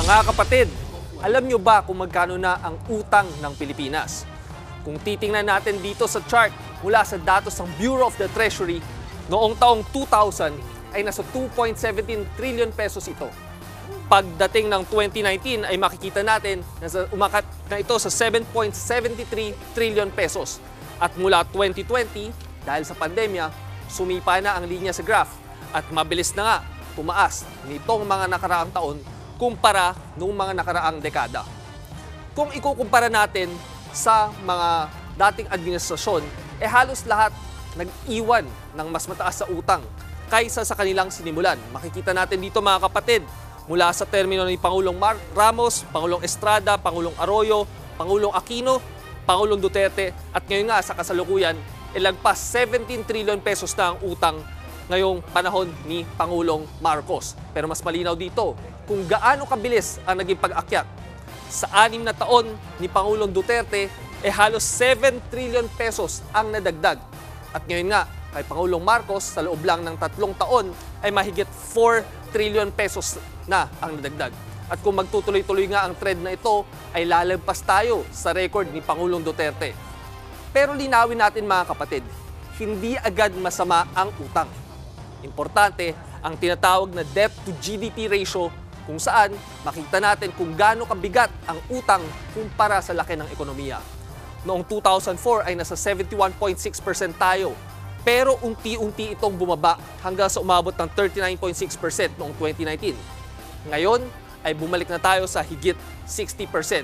Mga kapatid, alam nyo ba kung magkano na ang utang ng Pilipinas? Kung titingnan natin dito sa chart mula sa datos ng Bureau of the Treasury, noong taong 2000 ay nasa 2.17 trillion pesos ito. Pagdating ng 2019 ay makikita natin na umakat na ito sa 7.73 trillion pesos. At mula 2020, dahil sa pandemya, sumipa na ang linya sa graph at mabilis na nga tumaas nitong mga nakaraang taon kumpara noong mga nakaraang dekada. Kung ikukumpara natin sa mga dating administrasyon, halos lahat nag-iwan ng mas mataas sa utang kaysa sa kanilang sinimulan. Makikita natin dito mga kapatid, mula sa termino ni Pangulong Ramos, Pangulong Estrada, Pangulong Arroyo, Pangulong Aquino, Pangulong Duterte, at ngayon nga sa kasalukuyan, lagpas 17 trillion pesos na ang utang ngayong panahon ni Pangulong Marcos. Pero mas malinaw dito kung gaano kabilis ang naging pag-akyat. Sa 6 na taon ni Pangulong Duterte, halos 7 trillion pesos ang nadagdag. At ngayon nga, kay Pangulong Marcos, sa loob lang ng 3 taon, ay mahigit 4 trillion pesos na ang nadagdag. At kung magtutuloy-tuloy nga ang trend na ito, ay lalampas tayo sa record ni Pangulong Duterte. Pero linawin natin mga kapatid, hindi agad masama ang utang. Importante ang tinatawag na debt to GDP ratio, kung saan makita natin kung gaano kabigat ang utang kumpara sa laki ng ekonomiya. Noong 2004 ay nasa 71.6% tayo, pero unti-unti itong bumaba hanggang sa umabot ng 39.6% noong 2019. Ngayon ay bumalik na tayo sa higit 60%.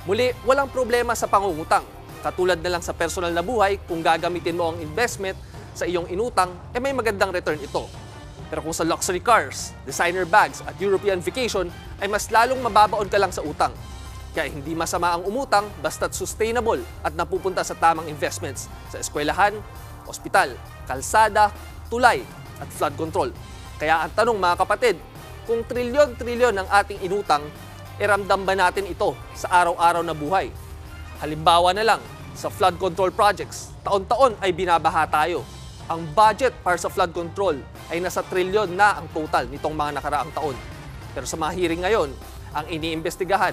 Muli, walang problema sa pangungutang. Katulad na lang sa personal na buhay, kung gagamitin mo ang investment sa iyong inutang, may magandang return ito. Pero kung sa luxury cars, designer bags at European vacation, ay mas lalong mababaon ka lang sa utang. Kaya hindi masama ang umutang basta't sustainable at napupunta sa tamang investments sa eskwelahan, ospital, kalsada, tulay at flood control. Kaya ang tanong mga kapatid, kung trilyon-trilyon ang ating inutang, ramdam ba natin ito sa araw-araw na buhay? Halimbawa na lang, sa flood control projects, taon-taon ay binabaha tayo. Ang budget para sa flood control ay nasa trilyon na ang total nitong mga nakaraang taon. Pero sa mga hearing ngayon, ang iniimbestigahan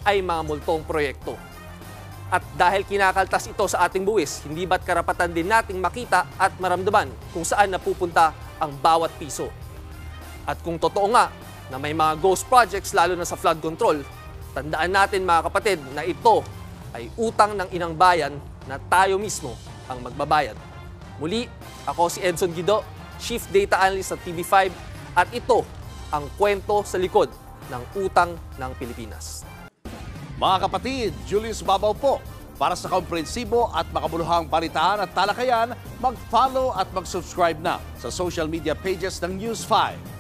ay mga multong proyekto. At dahil kinakaltas ito sa ating buwis, hindi ba't karapatan din nating makita at maramdaman kung saan napupunta ang bawat piso? At kung totoo nga na may mga ghost projects lalo na sa flood control, tandaan natin mga kapatid na ito ay utang ng inang bayan na tayo mismo ang magbabayad. Muli, ako si Edson Guido, Chief Data Analyst sa TV5, at ito ang kwento sa likod ng utang ng Pilipinas. Mga kapatid, Julius Babaw po. Para sa komprehensibo at makabuluhang balitaan at talakayan, mag-follow at mag-subscribe na sa social media pages ng News 5.